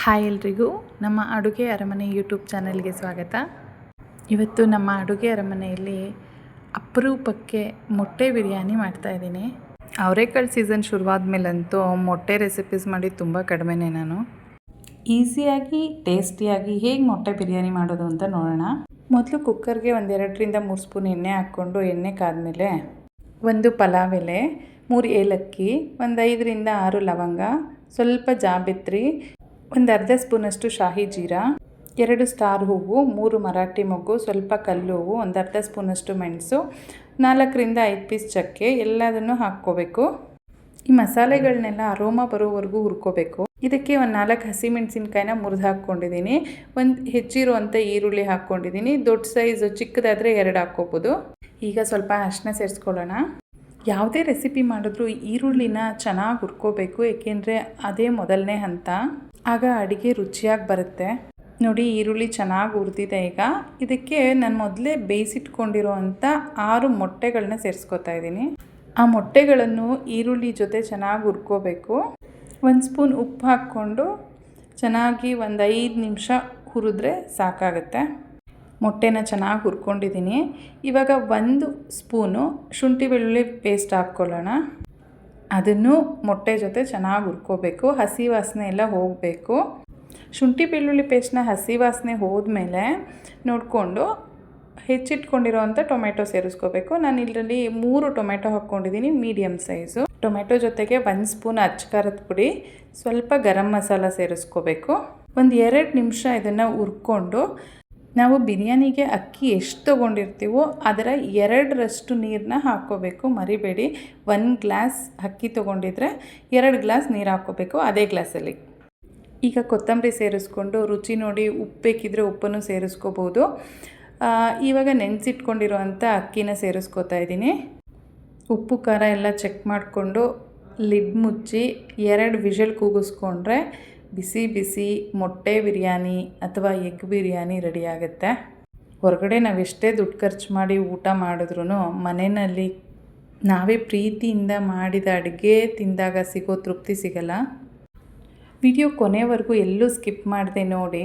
Hi ಎಲ್ರಿಗೂ ನಮ್ಮ ಅಡುಗೆ ಅರಮನೆ ಯೂಟ್ಯೂಬ್ ಚಾನಲ್ಗೆ ಸ್ವಾಗತ. ಇವತ್ತು ನಮ್ಮ ಅಡುಗೆ ಅರಮನೆಯಲ್ಲಿ ಅಪರೂಪಕ್ಕೆ ಮೊಟ್ಟೆ ಬಿರಿಯಾನಿ ಮಾಡ್ತಾಯಿದ್ದೀನಿ. ಅವರೆಕಾಳು ಸೀಸನ್ ಶುರುವಾದ ಮೇಲಂತೂ ಮೊಟ್ಟೆ ರೆಸಿಪೀಸ್ ಮಾಡಿ ತುಂಬ ಕಡಿಮೆನೇ ನಾನು. ಈಸಿಯಾಗಿ ಟೇಸ್ಟಿಯಾಗಿ ಹೇಗೆ ಮೊಟ್ಟೆ ಬಿರಿಯಾನಿ ಮಾಡೋದು ಅಂತ ನೋಡೋಣ. ಮೊದಲು ಕುಕ್ಕರ್ಗೆ 2-3 ಸ್ಪೂನ್ ಎಣ್ಣೆ ಹಾಕ್ಕೊಂಡು ಎಣ್ಣೆ ಕಾದ್ಮೇಲೆ 1 ಪಲಾವ್ ಎಲೆ, 3 ಏಲಕ್ಕಿ, 5-6 ಲವಂಗ, ಸ್ವಲ್ಪ ಜಾಬಿತ್ರಿ, 1/2 ಸ್ಪೂನಷ್ಟು ಶಾಹಿ ಜೀರಾ, 2 ಸ್ಟಾರ್ ಹೂವು, 3 ಮರಾಠಿ ಮೊಗ್ಗು, ಸ್ವಲ್ಪ ಕಲ್ಲು ಹೂವು, 1/2 ಸ್ಪೂನಷ್ಟು ಮೆಣಸು, 4-5 ಪೀಸ್ ಚಕ್ಕೆ ಎಲ್ಲದನ್ನು ಹಾಕ್ಕೋಬೇಕು. ಈ ಮಸಾಲೆಗಳನ್ನೆಲ್ಲ ಅರೋಮಾ ಬರೋವರೆಗೂ ಹುರ್ಕೋಬೇಕು. ಇದಕ್ಕೆ 4 ಹಸಿಮೆಣಸಿನ್ಕಾಯಿನ ಮುರಿದು ಹಾಕ್ಕೊಂಡಿದ್ದೀನಿ. 1 ಹೆಚ್ಚಿರುವಂಥ ಈರುಳ್ಳಿ ಹಾಕ್ಕೊಂಡಿದ್ದೀನಿ. ದೊಡ್ಡ ಸೈಜು ಚಿಕ್ಕದಾದರೆ 2 ಹಾಕ್ಕೋಬೋದು. ಈಗ ಸ್ವಲ್ಪ ಅರಿಶಿನ ಸೇರಿಸ್ಕೊಳ್ಳೋಣ. ಯಾವುದೇ ರೆಸಿಪಿ ಮಾಡಿದ್ರೂ ಈರುಳ್ಳಿನ ಚೆನ್ನಾಗಿ ಹುರ್ಕೋಬೇಕು, ಏಕೆಂದರೆ ಅದೇ ಮೊದಲನೇ ಹಂತ. ಆಗ ಅಡುಗೆ ರುಚಿಯಾಗಿ ಬರುತ್ತೆ. ನೋಡಿ, ಈರುಳ್ಳಿ ಚೆನ್ನಾಗಿ ಹುರಿದಿದೆ. ಈಗ ಇದಕ್ಕೆ ನಾನು ಮೊದಲೇ ಬೇಯಿಸಿಟ್ಕೊಂಡಿರೋ ಅಂಥ 6 ಮೊಟ್ಟೆಗಳನ್ನ ಸೇರಿಸ್ಕೊತಾ ಇದ್ದೀನಿ. ಆ ಮೊಟ್ಟೆಗಳನ್ನು ಈರುಳ್ಳಿ ಜೊತೆ ಚೆನ್ನಾಗಿ ಹುರ್ಕೋಬೇಕು. 1 ಸ್ಪೂನ್ ಉಪ್ಪು ಹಾಕ್ಕೊಂಡು ಚೆನ್ನಾಗಿ 5 ನಿಮಿಷ ಹುರಿದ್ರೆ ಸಾಕಾಗುತ್ತೆ. ಮೊಟ್ಟೆನ ಚೆನ್ನಾಗಿ ಹುರ್ಕೊಂಡಿದ್ದೀನಿ. ಇವಾಗ 1 ಸ್ಪೂನು ಶುಂಠಿ ಬೆಳ್ಳುಳ್ಳಿ ಪೇಸ್ಟ್ ಹಾಕ್ಕೊಳ್ಳೋಣ. ಅದನ್ನು ಮೊಟ್ಟೆ ಜೊತೆ ಚೆನ್ನಾಗಿ ಹುರ್ಕೋಬೇಕು. ಹಸಿ ವಾಸನೆ ಎಲ್ಲ ಹೋಗಬೇಕು. ಶುಂಠಿ ಬೆಳ್ಳುಳ್ಳಿ ಪೇಸ್ಟ್ನ ಹಸಿ ವಾಸನೆ ಹೋದ್ಮೇಲೆ ನೋಡಿಕೊಂಡು ಹೆಚ್ಚಿಟ್ಕೊಂಡಿರೋವಂಥ ಟೊಮೆಟೊ ಸೇರಿಸ್ಕೋಬೇಕು. ನಾನು ಇದರಲ್ಲಿ 3 ಟೊಮೆಟೊ ಹಾಕ್ಕೊಂಡಿದ್ದೀನಿ, ಮೀಡಿಯಮ್ ಸೈಜು. ಟೊಮೆಟೊ ಜೊತೆಗೆ 1 ಸ್ಪೂನ್ ಅಚ್ಚಕಾರದ ಪುಡಿ, ಸ್ವಲ್ಪ ಗರಂ ಮಸಾಲ ಸೇರಿಸ್ಕೋಬೇಕು. 2 ನಿಮಿಷ ಇದನ್ನು ಹುರ್ಕೊಂಡು ನಾವು ಬಿರಿಯಾನಿಗೆ ಅಕ್ಕಿ ಎಷ್ಟು ತೊಗೊಂಡಿರ್ತೀವೋ ಅದರ 2ರಷ್ಟು ನೀರನ್ನ ಹಾಕ್ಕೋಬೇಕು. ಮರಿಬೇಡಿ, 1 ಗ್ಲಾಸ್ ಅಕ್ಕಿ ತೊಗೊಂಡಿದ್ರೆ 2 ಗ್ಲಾಸ್ ನೀರು ಹಾಕ್ಕೋಬೇಕು ಅದೇ ಗ್ಲಾಸಲ್ಲಿ. ಈಗ ಕೊತ್ತಂಬರಿ ಸೇರಿಸ್ಕೊಂಡು ರುಚಿ ನೋಡಿ ಉಪ್ಪು ಬೇಕಿದ್ರೆ ಉಪ್ಪನ್ನು ಸೇರಿಸ್ಕೋಬೋದು. ಇವಾಗ ನೆನೆಸಿಟ್ಕೊಂಡಿರೋವಂಥ ಅಕ್ಕಿನ ಸೇರಿಸ್ಕೋತಾ ಇದ್ದೀನಿ. ಉಪ್ಪು ಖಾರ ಎಲ್ಲ ಚೆಕ್ ಮಾಡಿಕೊಂಡು ಲಿಡ್ ಮುಚ್ಚಿ 2 ವಿಷಲ್ ಕೂಗಿಸ್ಕೊಂಡ್ರೆ ಬಿಸಿ ಬಿಸಿ ಮೊಟ್ಟೆ ಬಿರಿಯಾನಿ ಅಥವಾ ಎಗ್ ಬಿರಿಯಾನಿ ರೆಡಿ ಆಗುತ್ತೆ. ಹೊರಗಡೆ ನಾವು ಎಷ್ಟೇ ದುಡ್ಡು ಖರ್ಚು ಮಾಡಿ ಊಟ ಮಾಡಿದ್ರೂ ಮನೆಯಲ್ಲಿ ನಾವೇ ಪ್ರೀತಿಯಿಂದ ಮಾಡಿದ ಅಡುಗೆ ತಿಂದಾಗ ಸಿಗೋ ತೃಪ್ತಿ ಸಿಗಲ್ಲ. ವಿಡಿಯೋ ಕೊನೆವರೆಗೂ ಎಲ್ಲೂ ಸ್ಕಿಪ್ ಮಾಡದೆ ನೋಡಿ.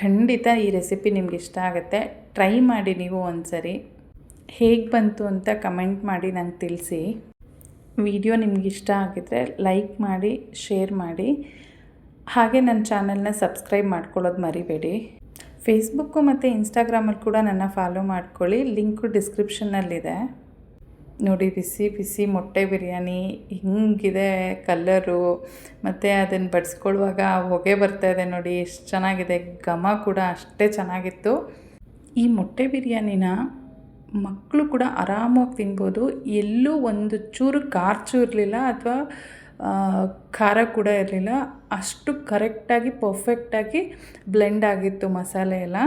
ಖಂಡಿತ ಈ ರೆಸಿಪಿ ನಿಮ್ಗೆ ಇಷ್ಟ ಆಗುತ್ತೆ. ಟ್ರೈ ಮಾಡಿ ನೀವು ಒಂದ್ಸರಿ. ಹೇಗೆ ಬಂತು ಅಂತ ಕಮೆಂಟ್ ಮಾಡಿ ನಂಗೆ ತಿಳಿಸಿ. ವಿಡಿಯೋ ನಿಮ್ಗೆ ಇಷ್ಟ ಆಗಿದ್ರೆ ಲೈಕ್ ಮಾಡಿ, ಶೇರ್ ಮಾಡಿ. ಹಾಗೆ ನನ್ನ ಚಾನಲ್ನ ಸಬ್ಸ್ಕ್ರೈಬ್ ಮಾಡ್ಕೊಳ್ಳೋದು ಮರಿಬೇಡಿ. ಫೇಸ್ಬುಕ್ಕು ಮತ್ತು ಇನ್ಸ್ಟಾಗ್ರಾಮಲ್ಲಿ ಕೂಡ ನನ್ನ ಫಾಲೋ ಮಾಡ್ಕೊಳ್ಳಿ. ಲಿಂಕು ಡಿಸ್ಕ್ರಿಪ್ಷನ್ನಲ್ಲಿದೆ. ನೋಡಿ, ಬಿಸಿ ಬಿಸಿ ಮೊಟ್ಟೆ ಬಿರಿಯಾನಿ ಹಿಂಗಿದೆ ಕಲ್ಲರು, ಮತ್ತು ಅದನ್ನು ಬಡಿಸ್ಕೊಳ್ಳುವಾಗ ಹೊಗೆ ಬರ್ತಾಯಿದೆ ನೋಡಿ, ಎಷ್ಟು ಚೆನ್ನಾಗಿದೆ. ಘಮ ಕೂಡ ಅಷ್ಟೇ ಚೆನ್ನಾಗಿತ್ತು. ಈ ಮೊಟ್ಟೆ ಬಿರಿಯಾನಿನ ಮಕ್ಕಳು ಕೂಡ ಆರಾಮಾಗಿ ತಿನ್ಬೋದು. ಎಲ್ಲೂ ಒಂದು ಚೂರು ಖಾರ್ಚು ಇರಲಿಲ್ಲ ಅಥವಾ ಖಾರ ಕೂಡ ಇರಲಿಲ್ಲ. ಅಷ್ಟು ಕರೆಕ್ಟಾಗಿ ಪರ್ಫೆಕ್ಟಾಗಿ ಬ್ಲೆಂಡ್ ಆಗಿತ್ತು ಮಸಾಲೆ ಎಲ್ಲ.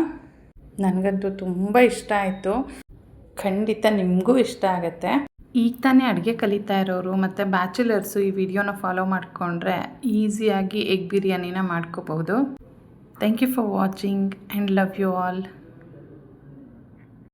ನನಗಂತೂ ತುಂಬ ಇಷ್ಟ ಆಯಿತು. ಖಂಡಿತ ನಿಮಗೂ ಇಷ್ಟ ಆಗುತ್ತೆ. ಈಗ ತಾನೇ ಅಡುಗೆ ಕಲಿತಾ ಇರೋರು ಮತ್ತು ಬ್ಯಾಚುಲರ್ಸು ಈ ವಿಡಿಯೋನ ಫಾಲೋ ಮಾಡಿಕೊಂಡ್ರೆ ಈಸಿಯಾಗಿ ಎಗ್ ಬಿರಿಯಾನಿನ ಮಾಡ್ಕೋಬೋದು. Thank you for watching and love you all.